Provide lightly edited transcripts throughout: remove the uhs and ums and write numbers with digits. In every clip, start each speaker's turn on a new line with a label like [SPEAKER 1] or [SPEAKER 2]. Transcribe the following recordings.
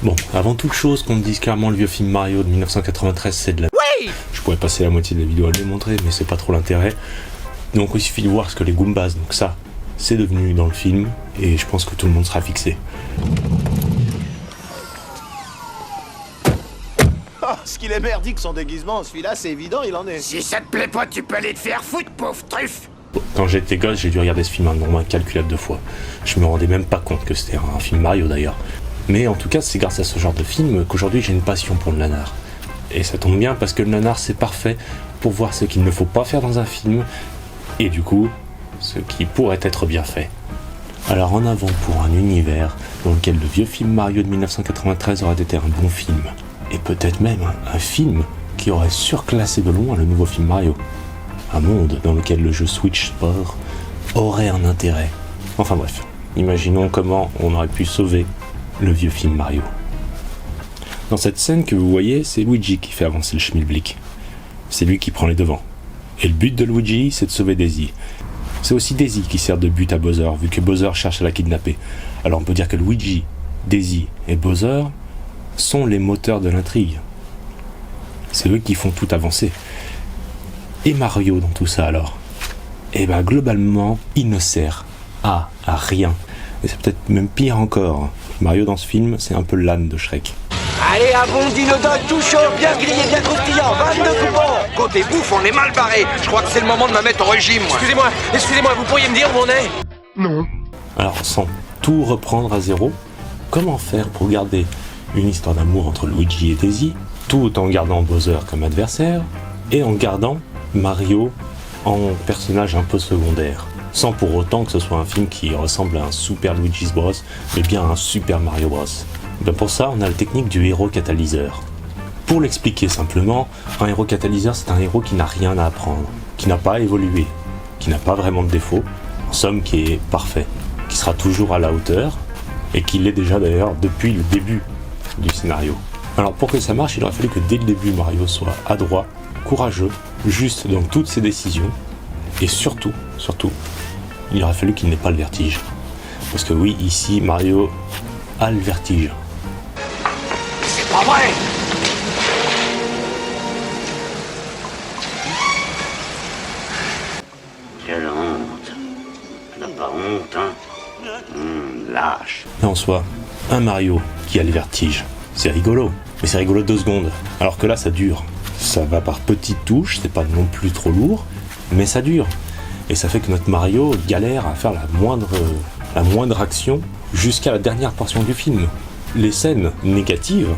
[SPEAKER 1] Bon, avant toute chose, qu'on me dise clairement le vieux film Mario de 1993, c'est de la...
[SPEAKER 2] Oui.
[SPEAKER 1] Je pourrais passer la moitié de la vidéo à le montrer, mais c'est pas trop l'intérêt. Donc il suffit de voir ce que les Goombas, donc ça, c'est devenu dans le film, et je pense que tout le monde sera fixé.
[SPEAKER 3] Oh, ce qu'il est merdique son déguisement, celui-là c'est évident, il en est.
[SPEAKER 2] Si ça te plaît pas, tu peux aller te faire foutre, pauvre truffe.
[SPEAKER 1] Quand j'étais gosse, j'ai dû regarder ce film un nombre incalculable de fois. Je me rendais même pas compte que c'était un film Mario d'ailleurs. Mais en tout cas, c'est grâce à ce genre de film qu'aujourd'hui j'ai une passion pour le nanar. Et ça tombe bien parce que le nanar c'est parfait pour voir ce qu'il ne faut pas faire dans un film, et du coup, ce qui pourrait être bien fait. Alors en avant pour un univers dans lequel le vieux film Mario de 1993 aurait été un bon film. Et peut-être même un film qui aurait surclassé de loin le nouveau film Mario. Un monde dans lequel le jeu Switch Sport aurait un intérêt. Enfin bref, imaginons comment on aurait pu sauver le vieux film Mario. Dans cette scène que vous voyez, c'est Luigi qui fait avancer le schmilblick. C'est lui qui prend les devants. Et le but de Luigi, c'est de sauver Daisy. C'est aussi Daisy qui sert de but à Bowser, vu que Bowser cherche à la kidnapper. Alors on peut dire que Luigi, Daisy et Bowser sont les moteurs de l'intrigue. C'est eux qui font tout avancer. Et Mario dans tout ça alors? Eh ben globalement, il ne sert à rien. Et c'est peut-être même pire encore. Mario dans ce film, c'est un peu l'âne de Shrek.
[SPEAKER 4] Allez, un bon dino dog tout chaud, bien grillé, bien croustillant, 22 coupons.
[SPEAKER 2] Côté bouffe, on est mal barré. Je crois que c'est le moment de me mettre au régime, moi.
[SPEAKER 4] Excusez-moi, vous pourriez me dire où on est?
[SPEAKER 2] Non.
[SPEAKER 1] Alors, sans tout reprendre à zéro, comment faire pour garder une histoire d'amour entre Luigi et Daisy, tout en gardant Bowser comme adversaire, et en gardant Mario en personnage un peu secondaire, sans pour autant que ce soit un film qui ressemble à un Super Luigi's Bros, mais bien à un Super Mario Bros. Ben pour ça, on a la technique du héros catalyseur. Pour l'expliquer simplement, un héros catalyseur, c'est un héros qui n'a rien à apprendre, qui n'a pas évolué, qui n'a pas vraiment de défaut, en somme qui est parfait, qui sera toujours à la hauteur, et qui l'est déjà d'ailleurs depuis le début du scénario. Alors pour que ça marche, il aurait fallu que dès le début, Mario soit adroit, courageux, juste dans toutes ses décisions, et surtout, il aurait fallu qu'il n'ait pas le vertige. Parce que oui, ici, Mario a le vertige.
[SPEAKER 2] C'est pas vrai.
[SPEAKER 5] Quelle honte. Elle n'a pas honte, hein. Lâche.
[SPEAKER 1] Et en soi, un Mario qui a le vertige, c'est rigolo. Mais c'est rigolo 2 secondes. Alors que là, ça dure. Ça va par petites touches, c'est pas non plus trop lourd, mais ça dure. Et ça fait que notre Mario galère à faire la moindre action jusqu'à la dernière portion du film. Les scènes négatives,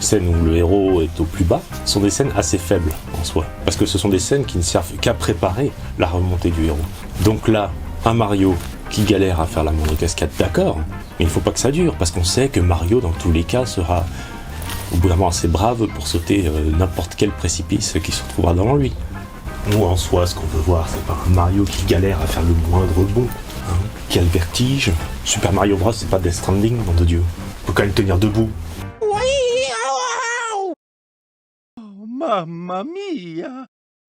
[SPEAKER 1] scènes où le héros est au plus bas, sont des scènes assez faibles en soi. Parce que ce sont des scènes qui ne servent qu'à préparer la remontée du héros. Donc là, un Mario qui galère à faire la moindre cascade, d'accord, mais il ne faut pas que ça dure, parce qu'on sait que Mario, dans tous les cas, sera au bout d'un moment assez brave pour sauter n'importe quel précipice qui se retrouvera devant lui. Nous, en soi, ce qu'on veut voir, c'est pas un Mario qui galère à faire le moindre bond, hein, qui a le vertige. Super Mario Bros, c'est pas Death Stranding, nom de Dieu. Faut quand même tenir debout.
[SPEAKER 3] Mamma mia!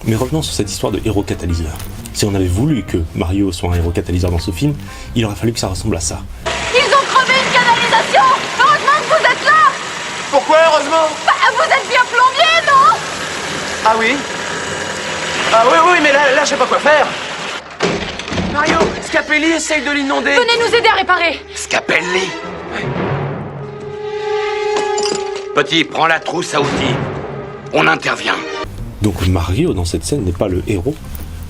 [SPEAKER 1] Mais revenons sur cette histoire de héros catalyseur. Si on avait voulu que Mario soit un héros catalyseur dans ce film, il aurait fallu que ça ressemble à ça.
[SPEAKER 6] Ils ont crevé une canalisation! Heureusement que vous êtes là!
[SPEAKER 4] Pourquoi, heureusement?
[SPEAKER 6] Bah, vous êtes bien plombier, non?
[SPEAKER 4] Ah oui? Ah oui, mais là, je sais pas quoi faire. Mario, Scapelli essaye de l'inonder.
[SPEAKER 6] Venez nous aider à réparer!
[SPEAKER 2] Scapelli. Petit, prends la trousse à outils. On intervient.
[SPEAKER 1] Donc Mario, dans cette scène, n'est pas le héros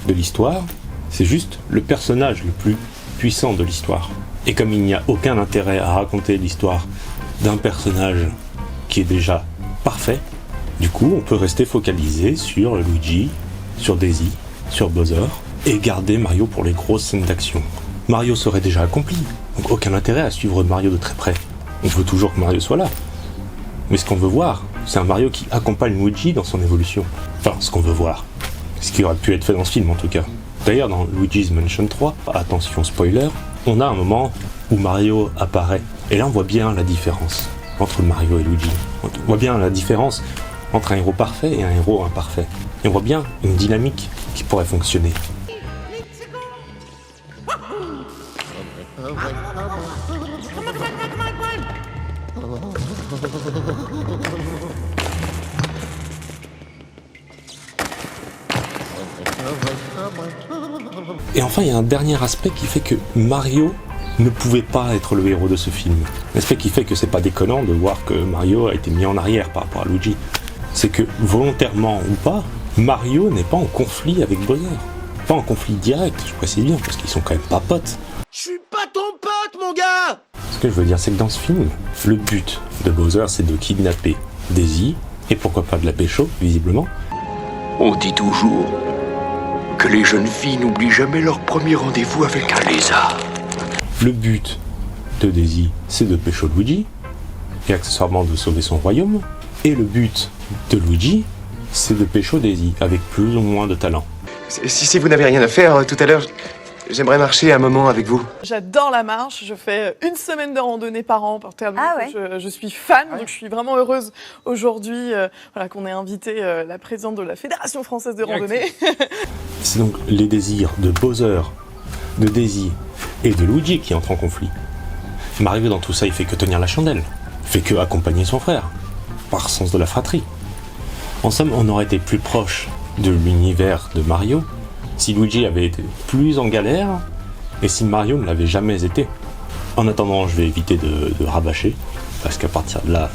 [SPEAKER 1] de l'histoire, c'est juste le personnage le plus puissant de l'histoire. Et comme il n'y a aucun intérêt à raconter l'histoire d'un personnage qui est déjà parfait, du coup, on peut rester focalisé sur Luigi, sur Daisy, sur Bowser, et garder Mario pour les grosses scènes d'action. Mario serait déjà accompli, donc aucun intérêt à suivre Mario de très près. On veut toujours que Mario soit là. Mais ce qu'on veut voir, c'est un Mario qui accompagne Luigi dans son évolution. Enfin, ce qu'on veut voir. Ce qui aurait pu être fait dans ce film, en tout cas. D'ailleurs, dans Luigi's Mansion 3, attention spoiler, on a un moment où Mario apparaît. Et là, on voit bien la différence entre Mario et Luigi. On voit bien la différence entre un héros parfait et un héros imparfait. Et on voit bien une dynamique qui pourrait fonctionner. Et enfin, il y a un dernier aspect qui fait que Mario ne pouvait pas être le héros de ce film. L'aspect qui fait que c'est pas déconnant de voir que Mario a été mis en arrière par rapport à Luigi. C'est que, volontairement ou pas, Mario n'est pas en conflit avec Bowser. Pas en conflit direct, je précise bien, parce qu'ils sont quand même pas potes.
[SPEAKER 3] Je suis pas ton pote, mon gars!
[SPEAKER 1] Ce que je veux dire, c'est que dans ce film, le but de Bowser, c'est de kidnapper Daisy, et pourquoi pas de la pécho, visiblement.
[SPEAKER 2] On dit toujours que les jeunes filles n'oublient jamais leur premier rendez-vous avec un lézard.
[SPEAKER 1] Le but de Daisy, c'est de pécho Luigi, et accessoirement de sauver son royaume. Et le but de Luigi, c'est de pécho Daisy, avec plus ou moins de talent.
[SPEAKER 4] Si vous n'avez rien à faire, tout à l'heure, j'aimerais marcher un moment avec vous.
[SPEAKER 7] J'adore la marche, je fais une semaine de randonnée par an, tellement que je suis fan, donc je suis vraiment heureuse aujourd'hui voilà, qu'on ait invité la présidente de la Fédération Française de Randonnée.
[SPEAKER 1] C'est donc les désirs de Bowser, de Daisy et de Luigi qui entrent en conflit. Mario dans tout ça, il fait que tenir la chandelle, il fait que accompagner son frère, par sens de la fratrie. En somme, on aurait été plus proche de l'univers de Mario si Luigi avait été plus en galère et si Mario ne l'avait jamais été. En attendant, je vais éviter de rabâcher, parce qu'à partir de là,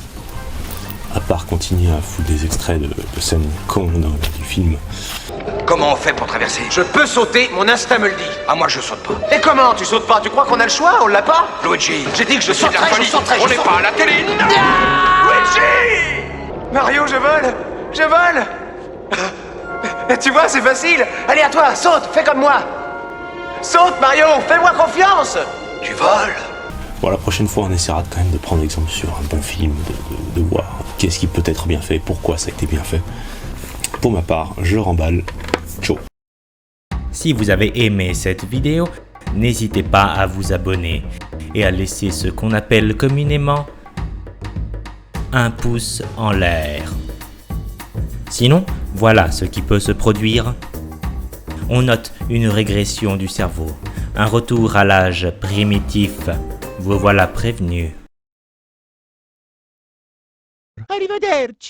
[SPEAKER 1] à part continuer à foutre des extraits de scènes cons du film.
[SPEAKER 2] Comment on fait pour traverser?
[SPEAKER 4] Je peux sauter, mon instinct me le dit.
[SPEAKER 2] Ah, moi je saute pas.
[SPEAKER 4] Et comment tu sautes pas? Tu crois qu'on a le choix? On l'a pas?
[SPEAKER 2] Luigi,
[SPEAKER 4] J'ai dit que je
[SPEAKER 2] c'est de la
[SPEAKER 4] sauterais,
[SPEAKER 2] folie.
[SPEAKER 4] je sauterais,
[SPEAKER 2] On
[SPEAKER 4] je
[SPEAKER 2] n'est
[SPEAKER 4] sauterais.
[SPEAKER 2] pas à la télé. Non.
[SPEAKER 4] Luigi! Mario, je vole! Je vole! Tu vois, c'est facile! Allez, à toi, saute, fais comme moi! Saute, Mario, fais-moi confiance!
[SPEAKER 2] Tu voles?
[SPEAKER 1] Bon, la prochaine fois, on essaiera quand même de prendre exemple sur un bon film, de voir qu'est-ce qui peut être bien fait, pourquoi ça a été bien fait. Pour ma part, je remballe. Ciao.
[SPEAKER 8] Si vous avez aimé cette vidéo, n'hésitez pas à vous abonner et à laisser ce qu'on appelle communément un pouce en l'air. Sinon, voilà ce qui peut se produire. On note une régression du cerveau, un retour à l'âge primitif. Vous voilà prévenu.
[SPEAKER 9] Arrivederci.